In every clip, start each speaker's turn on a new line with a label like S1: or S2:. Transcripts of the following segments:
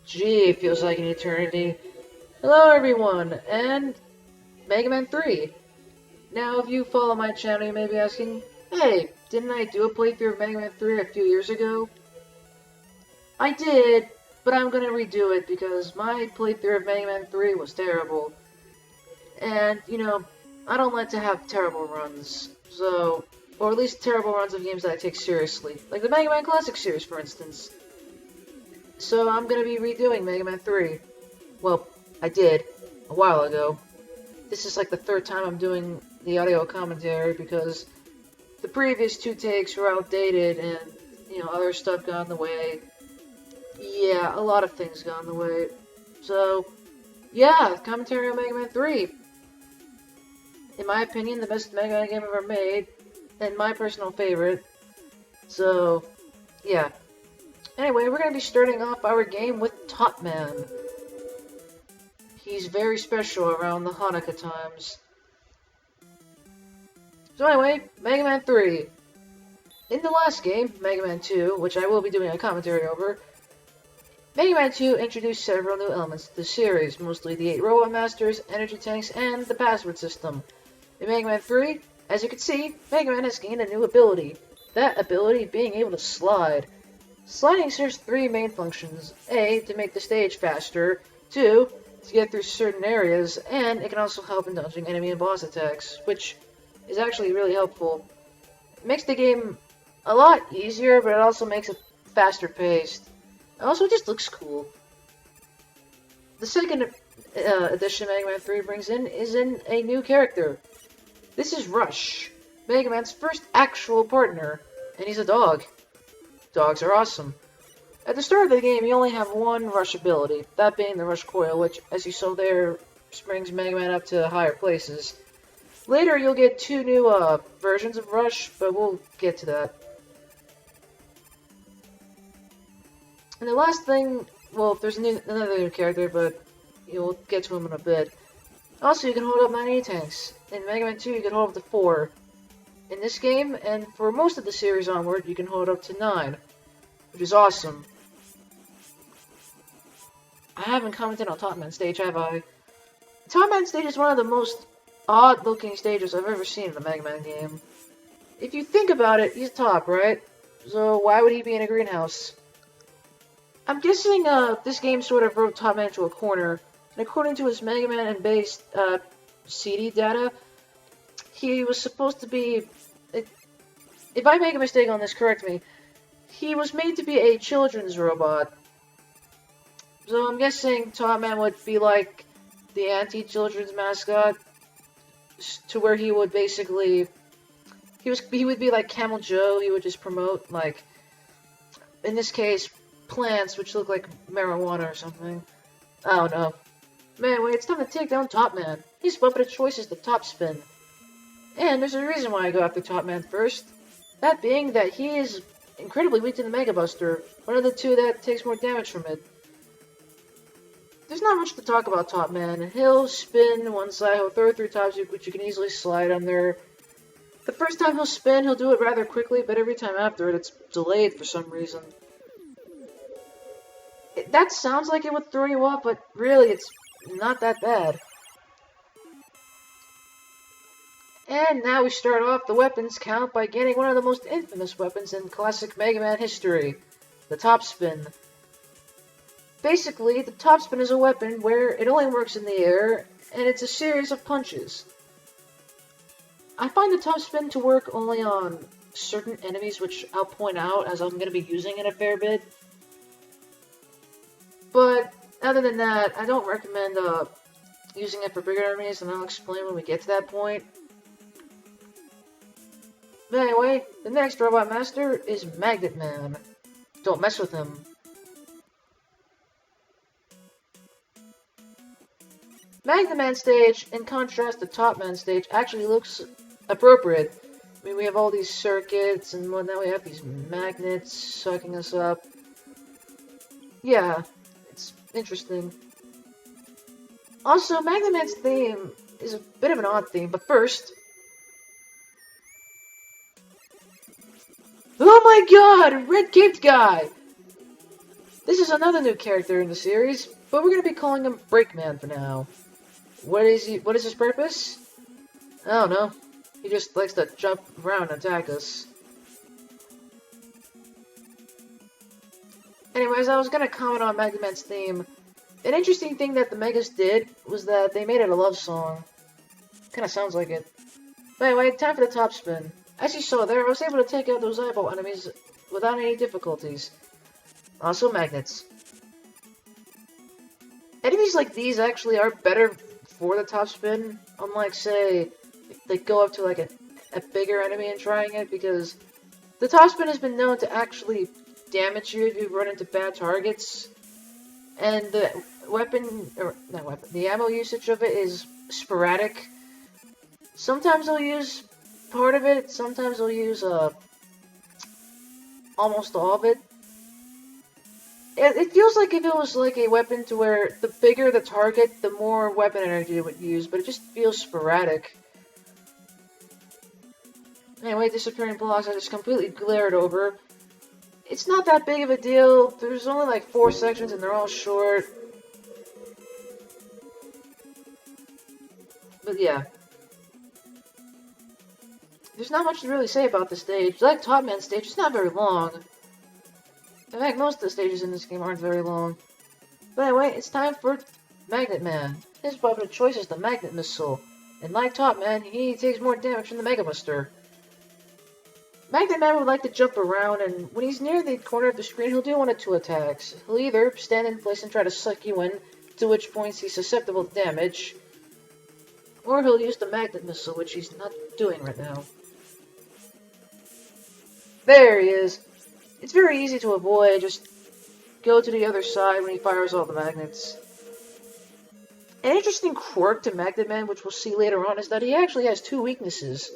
S1: Gee, it feels like an eternity. Hello everyone, and Mega Man 3. Now, if you follow my channel, you may be asking, hey, didn't I do a playthrough of Mega Man 3 a few years ago? I did, but I'm gonna redo it because my playthrough of Mega Man 3 was terrible. And, I don't like to have terrible runs, or at least terrible runs of games that I take seriously. Like the Mega Man Classic series, for instance. So I'm gonna be redoing Mega Man 3. Well, I did, a while ago. This is like the third time I'm doing the audio commentary because the previous two takes were outdated and, other stuff got in the way. Yeah, a lot of things got in the way. So, yeah, commentary on Mega Man 3. In my opinion, the best Mega Man game ever made, and my personal favorite. So, yeah. Anyway, we're going to be starting off our game with Top Man. He's very special around the Hanukkah times. So anyway, Mega Man 3. In the last game, Mega Man 2, which I will be doing a commentary over, Mega Man 2 introduced several new elements to the series, mostly the 8 Robot Masters, energy tanks, and the password system. In Mega Man 3, as you can see, Mega Man has gained a new ability. That ability being able to slide. Sliding serves three main functions. A, to make the stage faster. 2, to get through certain areas, and it can also help in dodging enemy and boss attacks, which is actually really helpful. It makes the game a lot easier, but it also makes it faster paced. It also just looks cool. The second addition Mega Man 3 brings in is a new character. This is Rush, Mega Man's first actual partner, and he's a dog. Dogs are awesome. At the start of the game, you only have one Rush ability, that being the Rush Coil, which, as you saw there, brings Mega Man up to higher places. Later, you'll get two new versions of Rush, but we'll get to that. And the last thing, well, there's another new character, but you'll get to him in a bit. Also, you can hold up 9 tanks. In Mega Man 2, you can hold up to 4. In this game, and for most of the series onward, you can hold up to 9, which is awesome. I haven't commented on Top Man stage, have I? Top Man stage is one of the most odd-looking stages I've ever seen in a Mega Man game. If you think about it, he's top, right? So why would he be in a greenhouse? I'm guessing this game sort of wrote Top Man into a corner, and according to his Mega Man and based CD data, he was supposed to be... If I make a mistake on this, correct me. He was made to be a children's robot. So I'm guessing Top Man would be like the anti-children's mascot, to where he would basically... He would be like Camel Joe, he would just promote, like, in this case, plants which look like marijuana or something. I don't know. Man, wait, it's time to take down Top Man. His weapon of choice is the Top Spin. And there's a reason why I go after Top Man first. That being that he is incredibly weak to the Mega Buster, one of the two that takes more damage from it. There's not much to talk about Top Man. He'll spin one side, he'll throw through tops, which you can easily slide under. The first time he'll spin, he'll do it rather quickly, but every time after it, it's delayed for some reason. That sounds like it would throw you off, but really, it's not that bad. And now we start off the weapons count by getting one of the most infamous weapons in classic Mega Man history, the Top Spin. Basically, the Top Spin is a weapon where it only works in the air, and it's a series of punches. I find the Top Spin to work only on certain enemies, which I'll point out as I'm going to be using it a fair bit. But other than that, I don't recommend using it for bigger enemies, and I'll explain when we get to that point. But anyway, the next Robot Master is Magnet Man. Don't mess with him. Magnet Man stage, in contrast to Top Man stage, actually looks appropriate. I mean, we have all these circuits and whatnot, we have these magnets sucking us up. Yeah, it's interesting. Also, Magnet Man's theme is a bit of an odd theme, but first... Oh my god! Red-caped guy! This is another new character in the series, but we're gonna be calling him Breakman for now. What is his purpose? I don't know. He just likes to jump around and attack us. Anyways, I was gonna comment on Mega Man's theme. An interesting thing that the Megas did was that they made it a love song. Kinda sounds like it. But anyway, time for the top spin. As you saw there, I was able to take out those eyeball enemies without any difficulties. Also magnets. Enemies like these actually are better for the top spin, unlike, say, if they go up to like a bigger enemy and trying it, because the top spin has been known to actually damage you if you run into bad targets, and the the ammo usage of it is sporadic. Sometimes they'll use part of it, sometimes they'll use almost all of it. It feels like if it was like a weapon to where the bigger the target, the more weapon energy it would use, but it just feels sporadic. Anyway, disappearing blocks I just completely glared over. It's not that big of a deal. There's only like 4 sections and they're all short. But yeah. There's not much to really say about this stage. Like Top Man's stage, it's not very long. In fact, most of the stages in this game aren't very long. But anyway, it's time for Magnet Man. His weapon of choice is the Magnet Missile. And like Top Man, he takes more damage from the Mega Buster. Magnet Man would like to jump around, and when he's near the corner of the screen, he'll do one of 2 attacks. He'll either stand in place and try to suck you in, to which points he's susceptible to damage, or he'll use the Magnet Missile, which he's not doing right now. There he is. It's very easy to avoid, just go to the other side when he fires all the magnets. An interesting quirk to Magnet Man, which we'll see later on, is that he actually has 2 weaknesses.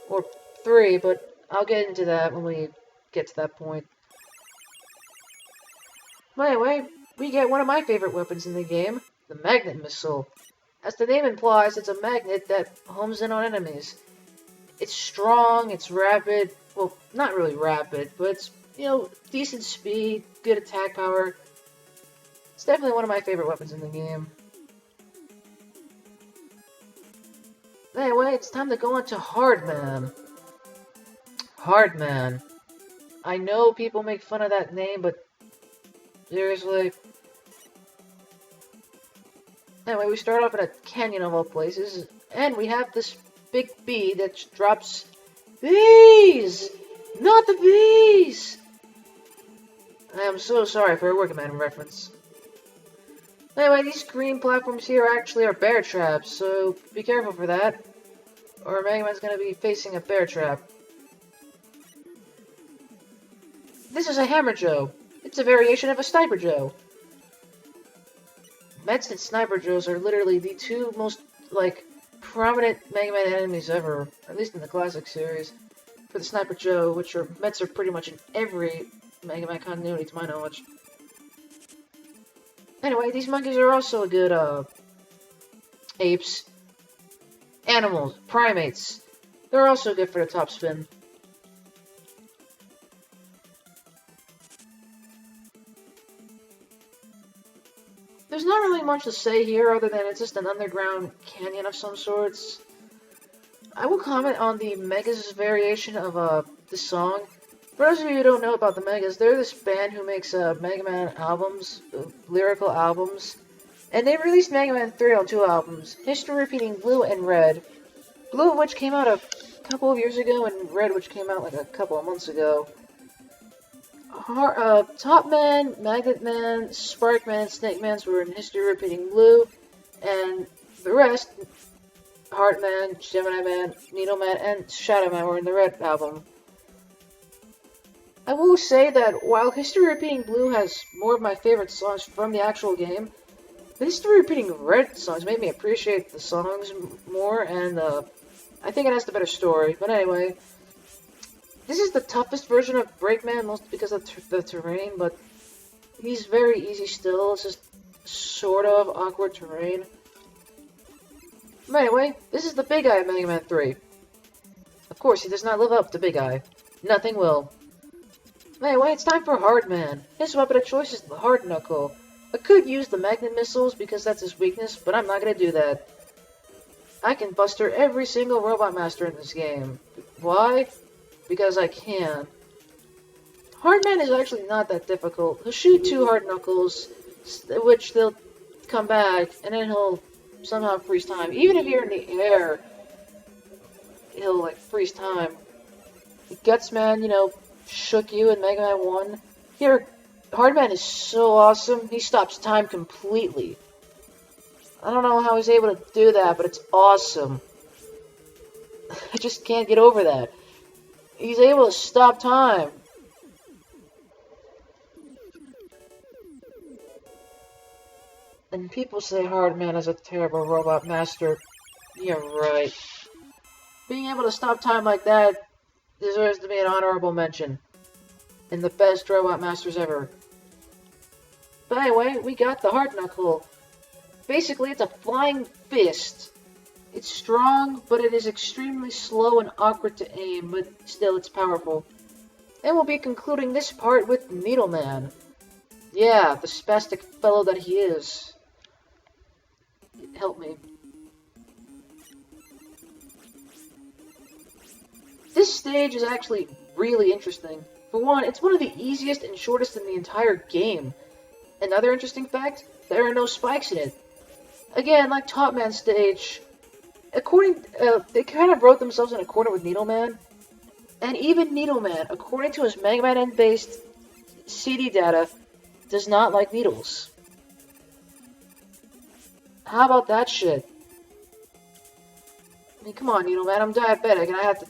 S1: Or 3, but I'll get into that when we get to that point. But anyway, we get one of my favorite weapons in the game, the Magnet Missile. As the name implies, it's a magnet that homes in on enemies. It's strong, it's rapid, well, not really rapid, but it's, you know, decent speed, good attack power. It's definitely one of my favorite weapons in the game. Anyway, it's time to go on to Hardman. Hardman. I know people make fun of that name, but seriously. Anyway, we start off in a canyon of all places, and we have this big bee that drops bees! Not the bees! I am so sorry for a Working Man reference. Anyway, these green platforms here actually are bear traps, so be careful for that, or Mega Man's gonna be facing a bear trap. This is a Hammer Joe. It's a variation of a Sniper Joe. Mets and Sniper Joes are literally the 2 most, like, prominent Mega Man enemies ever, at least in the classic series. For the Sniper Joe, which are Mets are pretty much in every Mega Man continuity to my knowledge. Anyway, these monkeys are also good, apes. Animals, primates. They're also good for the top spin. There's not really much to say here other than it's just an underground canyon of some sorts. I will comment on the Megas variation of this song. For those of you who don't know about the Megas, they're this band who makes Mega Man albums, lyrical albums. And they released Mega Man 3 on 2 albums, History Repeating Blue and Red. Blue of which came out a couple of years ago, and Red which came out like a couple of months ago. Top Man, Magnet Man, Spark Man, and Snake Man were in History Repeating Blue, and the rest, Heart Man, Gemini Man, Needle Man, and Shadow Man were in the Red album. I will say that while History Repeating Blue has more of my favorite songs from the actual game, the History Repeating Red songs made me appreciate the songs more, and I think it has the better story. But anyway, this is the toughest version of Breakman, mostly because of the terrain, but he's very easy still. It's just sort of awkward terrain. But anyway, this is the Big Eye of Mega Man 3. Of course, he does not live up to Big Eye. Nothing will. Anyway, it's time for Hardman. His weapon of choice is the Hard Knuckle. I could use the Magnet Missiles because that's his weakness, but I'm not gonna do that. I can buster every single Robot Master in this game. Why? Because I can. Hardman is actually not that difficult. He'll shoot 2 Hard Knuckles, which they'll come back, and then he'll somehow freeze time. Even if you're in the air, he'll, like, freeze time. Gutsman, you know, shook you in Mega Man 1. Here, Hardman is so awesome, he stops time completely. I don't know how he's able to do that, but it's awesome. I just can't get over that. He's able to stop time. And people say Hardman is a terrible Robot Master. You're right. Being able to stop time like that deserves to be an honorable mention. And the best Robot Masters ever. But anyway, we got the Hard Knuckle. Basically, it's a flying fist. It's strong, but it is extremely slow and awkward to aim, but still it's powerful. And we'll be concluding this part with Needleman. Yeah, the spastic fellow that he is. Help me. This stage is actually really interesting. For one, it's one of the easiest and shortest in the entire game. Another interesting fact, there are no spikes in it. Again, like Top Man stage, they kind of wrote themselves in accordance with Needleman. And even Needleman, according to his Mega Man N-based CD data, does not like needles. How about that shit? I mean, come on, Needleman, I'm diabetic and I have to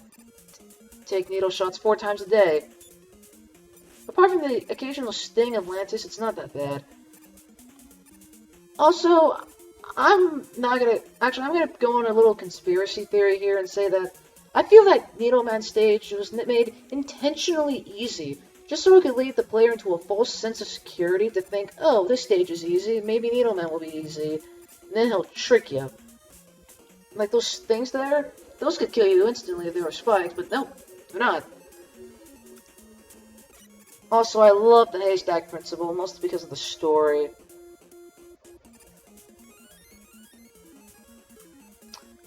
S1: take needle shots 4 times a day. Apart from the occasional sting of Lantis, it's not that bad. Also, I'm gonna go on a little conspiracy theory here and say that I feel that Needleman stage was made intentionally easy, just so it could lead the player into a false sense of security to think, oh, this stage is easy, maybe Needleman will be easy, and then he'll trick you. Like those things there, those could kill you instantly if they were spiked, but nope, they're not. Also, I love the haystack principle, mostly because of the story.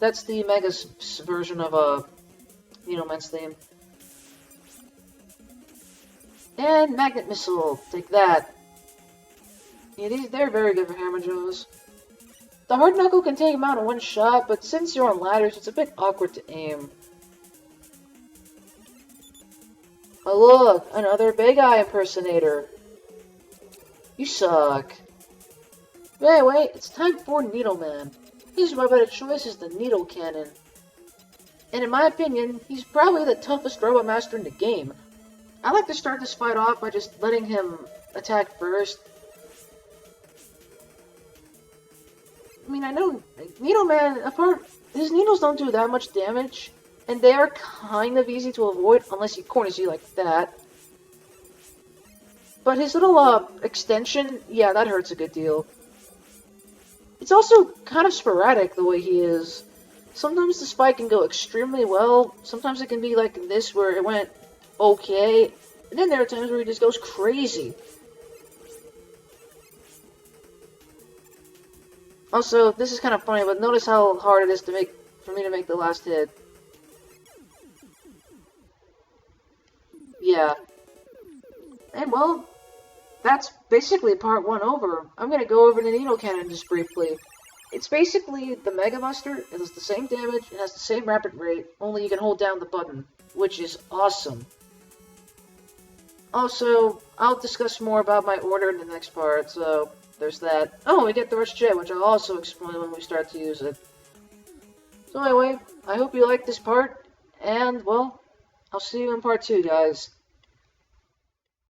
S1: That's the Mega's version of Needleman's theme. And Magnet Missile, take that. Yeah, they're very good for Hammer Jaws. The Hard Knuckle can take him out in one shot, but since you're on ladders, it's a bit awkward to aim. Oh look, another Big Eye impersonator. You suck. But anyway, it's time for Needleman. His weapon of choice is the Needle Cannon. And in my opinion, he's probably the toughest Robot Master in the game. I like to start this fight off by just letting him attack first. I mean, I know Needleman, his needles don't do that much damage, and they are kind of easy to avoid unless he corners you like that. But his little extension, yeah, that hurts a good deal. It's also kind of sporadic the way he is. Sometimes the spike can go extremely well, sometimes it can be like this where it went okay, and then there are times where he just goes crazy. Also, this is kind of funny, but notice how hard it is for me to make the last hit. Yeah. And well, that's basically part 1 over. I'm gonna go over the Needle Cannon just briefly. It's basically the Mega Buster, it does the same damage, it has the same rapid rate, only you can hold down the button, which is awesome. Also, I'll discuss more about my order in the next part, so there's that. Oh, we get the Rush Jet, which I'll also explain when we start to use it. So anyway, I hope you liked this part, and well, I'll see you in part 2, guys.